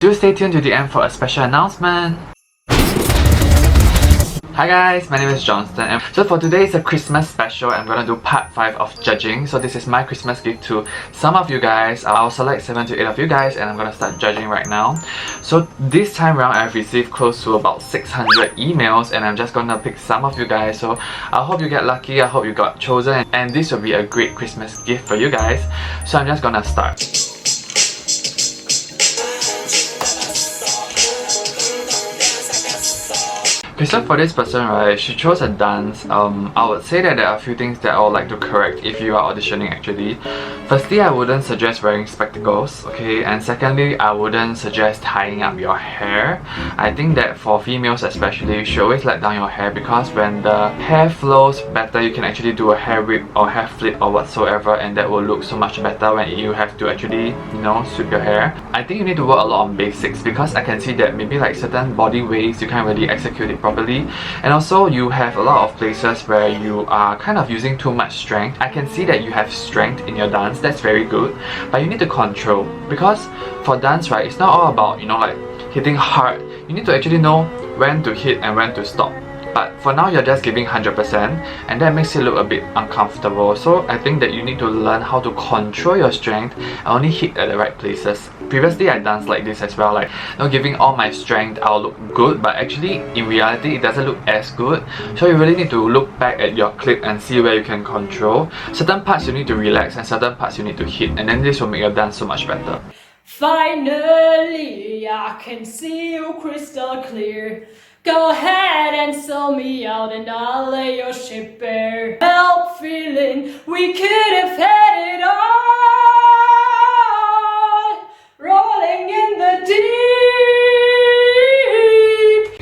Do stay tuned to the end for a special announcement. Hi guys, my name is Johnstan, and so for today it's a Christmas special. I'm gonna do part 5 of judging. So this is my Christmas gift to some of you guys. I'll select 7 to 8 of you guys and I'm gonna start judging right now. So this time around I've received close to about 600 emails and I'm just gonna pick some of you guys. So I hope you get lucky, I hope you got chosen, and this will be a great Christmas gift for you guys. So I'm just gonna start. Okay, so for this person, right, she chose a dance. I would say that there are a few things that I would like to correct if you are auditioning actually. Firstly, I wouldn't suggest wearing spectacles, okay? And secondly, I wouldn't suggest tying up your hair. I think that for females especially, you should always let down your hair, because when the hair flows better, you can actually do a hair whip or hair flip or whatsoever, and that will look so much better when you have to actually, you know, sweep your hair. I think you need to work a lot on basics, because I can see that maybe like certain body ways you can't really execute it properly, and also you have a lot of places where you are kind of using too much strength. I can see that you have strength in your dance, that's very good, but you need to control, because for dance, right, it's not all about, you know, like hitting hard. You need to actually know when to hit and when to stop. But for now, you're just giving 100% and that makes it look a bit uncomfortable. So I think that you need to learn how to control your strength and only hit at the right places. Previously, I danced like this as well, like, you know, giving all my strength, I'll look good, but actually in reality it doesn't look as good. So you really need to look back at your clip and see where you can control. Certain parts you need to relax and certain parts you need to hit, and then this will make your dance so much better. Finally, I can see you crystal clear. Go ahead and sell me out and I'll lay your ship bare. Help feeling we could have had it all, rolling in the deep.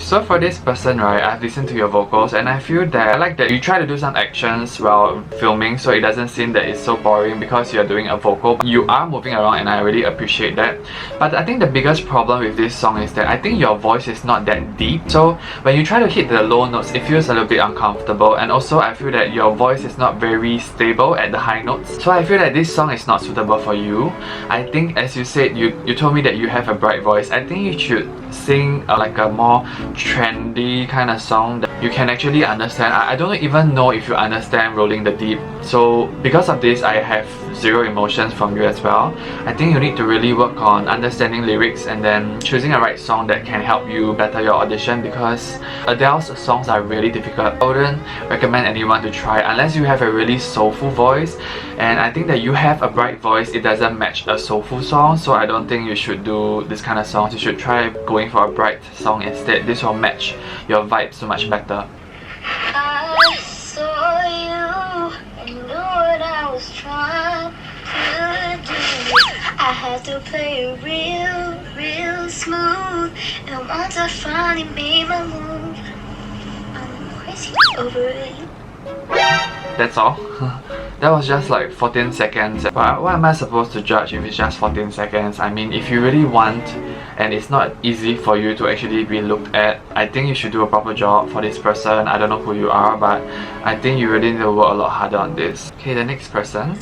So for this person, right, I've listened to your vocals and I feel that I like that you try to do some actions while filming, so it doesn't seem that it's so boring because you're doing a vocal. You are moving around and I really appreciate that. But I think the biggest problem with this song is that I think your voice is not that deep. So when you try to hit the low notes, it feels a little bit uncomfortable, and also I feel that your voice is not very stable at the high notes. So I feel that this song is not suitable for you. I think, as you said, you told me that you have a bright voice. I think you should sing like a more trendy kind of song that you can actually understand. I don't even know if you understand Rolling the Deep. So because of this, I have zero emotions from you as well. I think you need to really work on understanding lyrics and then choosing a right song that can help you better your audition, because Adele's songs are really difficult. I wouldn't recommend anyone to try unless you have a really soulful voice, and I think that you have a bright voice, it doesn't match a soulful song, so I don't think you should do this kind of songs. You should try going for a bright song instead. This will match your vibe so much better. I saw you and knew what I was trying to do. I had to play it real smooth, and once I finally made my move, I'm crazy over it. That's all. That was just like 14 seconds. But what am I supposed to judge if it's just 14 seconds? I mean, if you really want and it's not easy for you to actually be looked at, I think you should do a proper job for this person. I don't know who you are, but I think you really need to work a lot harder on this. Okay, the next person.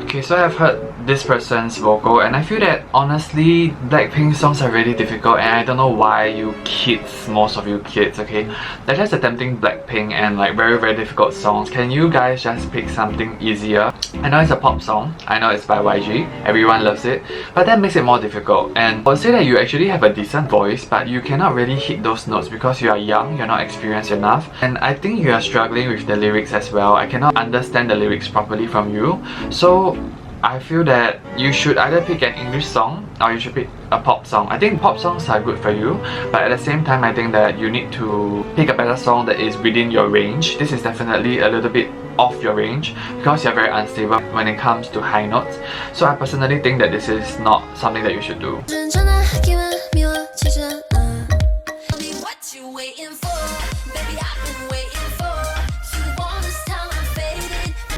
Okay, so I've heard this person's vocal and I feel that honestly Blackpink songs are really difficult, and I don't know why you kids, most of you kids, okay, they're just attempting Blackpink and like very difficult songs. Can you guys just pick something easier? I know it's a pop song, I know it's by YG, everyone loves it, but that makes it more difficult. And I would say that you actually have a decent voice, but you cannot really hit those notes because you are young, you're not experienced enough, and I think you are struggling with the lyrics as well. I cannot understand the lyrics properly from you, so I feel that you should either pick an English song or you should pick a pop song. I think pop songs are good for you, but at the same time I think that you need to pick a better song that is within your range. This is definitely a little bit off your range because you're very unstable when it comes to high notes. So I personally think that this is not something that you should do.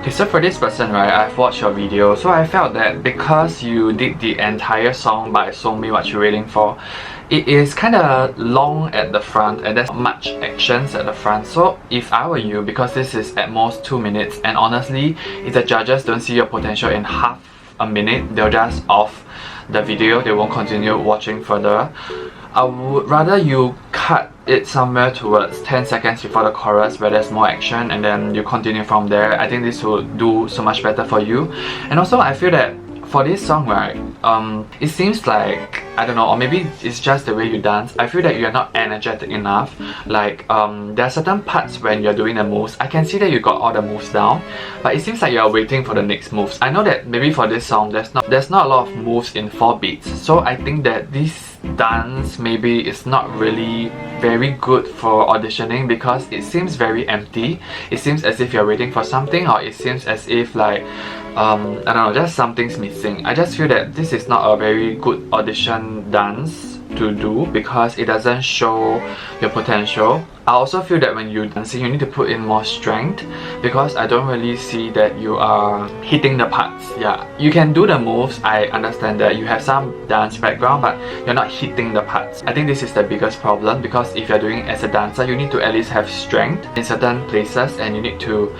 Okay, So for this person, right, I've watched your video, so I felt that because you did the entire song by "Show Me What You're Waiting For," it is kind of long at the front and there's not much actions at the front. So if I were you, because this is at most 2 minutes, and honestly, if the judges don't see your potential in half a minute, they'll just off the video, they won't continue watching further. I would rather you cut it somewhere towards 10 seconds before the chorus where there's more action, and then you continue from there. I think this will do so much better for you. And also I feel that for this song, right, it seems like, I don't know, or maybe it's just the way you dance, I feel that you're not energetic enough. Like there are certain parts when you're doing the moves, I can see that you got all the moves down, but it seems like you're waiting for the next moves. I know that maybe for this song there's not a lot of moves in 4 beats, so I think that this dance maybe is not really very good for auditioning because it seems very empty. It seems as if you're waiting for something, or it seems as if like I don't know, just something's missing. I just feel that this is not a very good audition dance to do because it doesn't show your potential. I also feel that when you dancing, you need to put in more strength because I don't really see that you are hitting the parts. Yeah, you can do the moves, I understand that you have some dance background, but you're not hitting the parts. I think this is the biggest problem because if you're doing it as a dancer, you need to at least have strength in certain places and you need to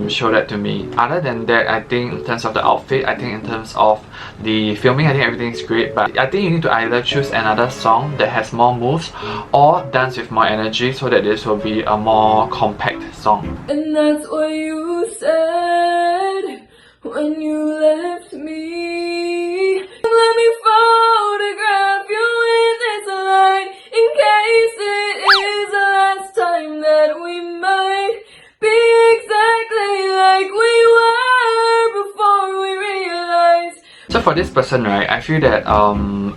show that to me. Other than that, I think in terms of the outfit, I think in terms of the filming, I think everything is great, but I think you need to either choose another song that has more moves or dance with more energy so that this will be a more compact song. And that's what you said when you left me. Let me photograph you in this light in case it is the last time that we might be exactly like we were before we realized. So for this person, right, I feel that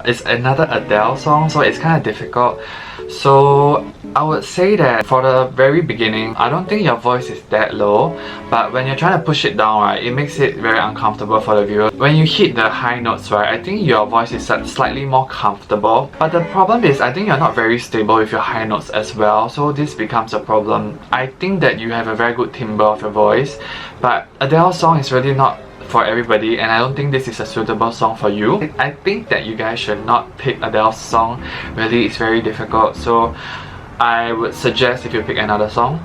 it's another Adele song, so it's kind of difficult. So I would say that for the very beginning, I don't think your voice is that low, but when you're trying to push it down, right, it makes it very uncomfortable for the viewer. When you hit the high notes, right, I think your voice is slightly more comfortable, but the problem is I think you're not very stable with your high notes as well, so this becomes a problem. I think that you have a very good timbre of your voice, but Adele's song is really not for everybody, and I don't think this is a suitable song for you. I think that you guys should not pick Adele's song. Really, it's very difficult, so I would suggest if you pick another song.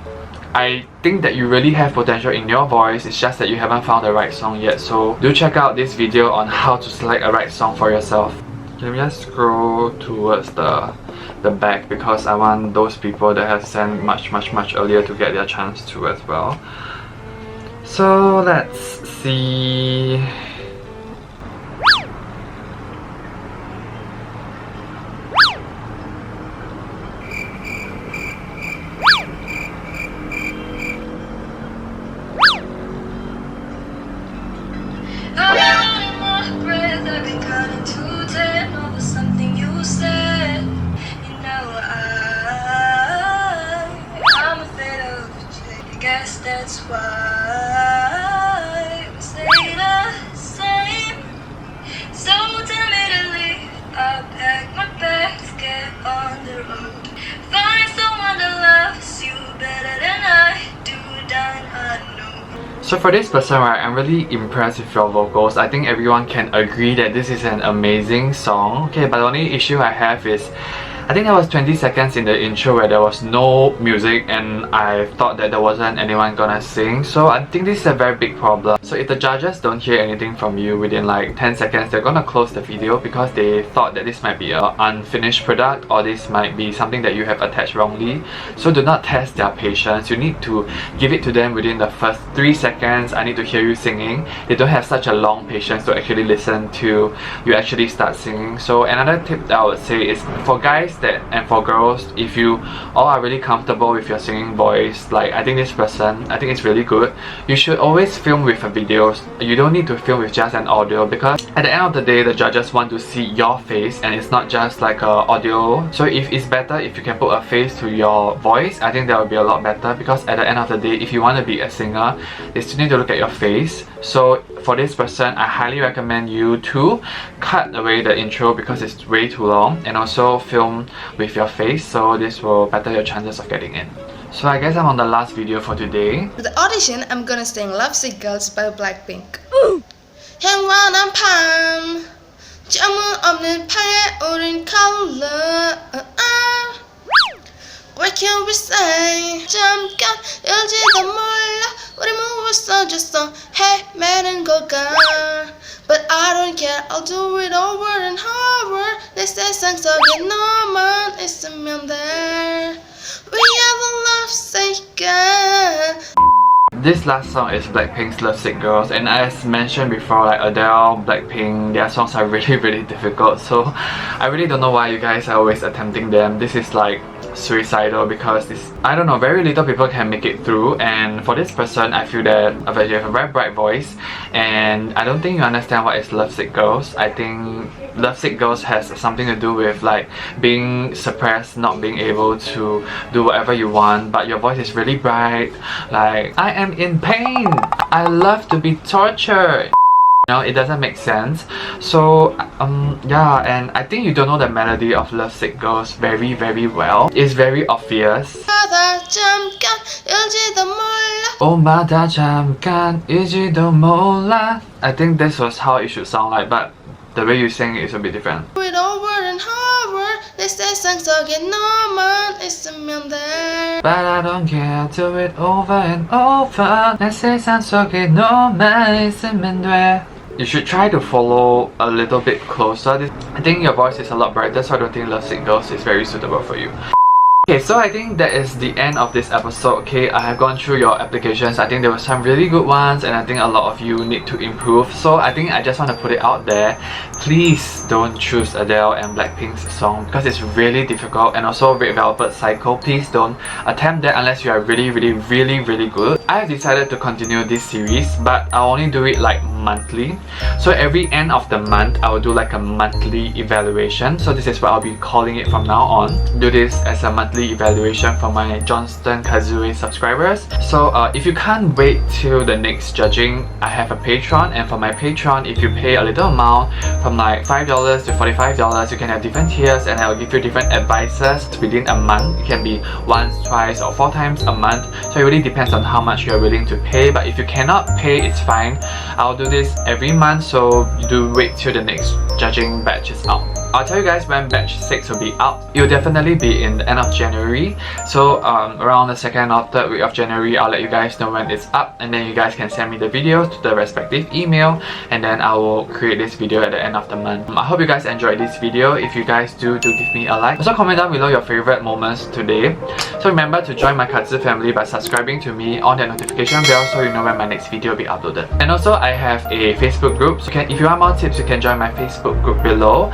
I think that you really have potential in your voice, it's just that you haven't found the right song yet, so do check out this video on how to select a right song for yourself. Let me just scroll towards the back because I want those people that have sent much earlier to get their chance too as well. So let's see. That's why we stay the same. So tell me to leave. I'll pack my bags, get on the road. Find someone that loves you better than I do, done unknown. So for this person, right, I'm really impressed with your vocals. I think everyone can agree that this is an amazing song. Okay, but the only issue I have is I think there was 20 seconds in the intro where there was no music and I thought that there wasn't anyone gonna sing, so I think this is a very big problem. So if the judges don't hear anything from you within like 10 seconds, they're gonna close the video because they thought that this might be an unfinished product or this might be something that you have attached wrongly. So do not test their patience. You need to give it to them within the first 3 seconds. I need to hear you singing. They don't have such a long patience to actually listen to you actually start singing. So another tip that I would say is for guys and for girls, if you all are really comfortable with your singing voice, like I think this person, I think it's really good, you should always film with a video. You don't need to film with just an audio because at the end of the day, the judges want to see your face and it's not just like a audio. So if it's better if you can put a face to your voice, I think that would be a lot better because at the end of the day, if you want to be a singer, they still need to look at your face. So for this person, I highly recommend you to cut away the intro because it's way too long, and also film with your face, so this will better your chances of getting in. So I guess I'm on the last video for today. For the audition, I'm gonna sing Lovesick Girls by Blackpink. 향환한 밤 잠은 없는 방에 우린 color. What can we say? 잠깐 일지도 몰라 우리 무엇을 줬어 헤매는 걸까? But I don't care, I'll do it over and over. 내 세상 속에 너만 있으면 돼. We are the lovesick girls. This last song is Blackpink's Lovesick Girls, and as mentioned before, like Adele, Blackpink, their songs are really difficult, so I really don't know why you guys are always attempting them. This is like suicidal because this, I don't know, very little people can make it through, and for this person I feel that you have a very bright voice and I don't think you understand what is Lovesick Girls. I think Lovesick Girls has something to do with like being suppressed, not being able to do whatever you want, but your voice is really bright, like I am in pain, I love to be tortured. You know, it doesn't make sense. So yeah, and I think you don't know the melody of Lovesick Girls very well. It's very obvious. 오마다 잠깐 일지도 몰라. I think this was how it should sound like, but the way you sing it is a bit different. But I don't care, do it over and over. 내 세상 속에 너만 있으면 돼. You should try to follow a little bit closer. I think your voice is a lot brighter, so I don't think Lovesick Girls is very suitable for you. Okay, so I think that is the end of this episode. Okay, I have gone through your applications. I think there were some really good ones and I think a lot of you need to improve. So I think I just want to put it out there. Please don't choose Adele and Blackpink's song because it's really difficult, and also Red Velvet Cycle. Please don't attempt that unless you are really good. I have decided to continue this series, but I'll only do it like monthly. So every end of the month, I will do like a monthly evaluation. So this is what I'll be calling it from now on. Do this as a monthly evaluation for my Johnstan Kazue subscribers. So if you can't wait till the next judging, I have a Patreon, and for my Patreon, if you pay a little amount from like $5 to $45, you can have different tiers and I'll give you different advices within a month. It can be once, twice or 4 times a month. So it really depends on how much you're willing to pay, but if you cannot pay, it's fine. I'll do this every month, so you do wait till the next judging batch is out. I'll tell you guys when batch 6 will be out. It will definitely be in the end of January. So around the 2nd or 3rd week of January, I'll let you guys know when it's up, and then you guys can send me the videos to the respective email, and then I will create this video at the end of the month. I hope you guys enjoyed this video. If you guys do give me a like. Also comment down below your favorite moments today. So remember to join my Kazue family by subscribing to me, on that notification bell so you know when my next video will be uploaded. And also I have a Facebook group, so if you want more tips, you can join my Facebook group below.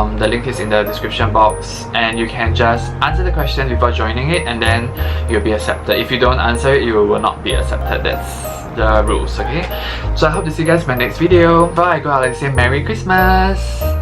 The link is in the description box, and you can just answer the question before joining it and then you'll be accepted. If you don't answer it, you will not be accepted. That's the rules, okay? So I hope to see you guys in my next video. Before I go, I'd like to say Merry Christmas!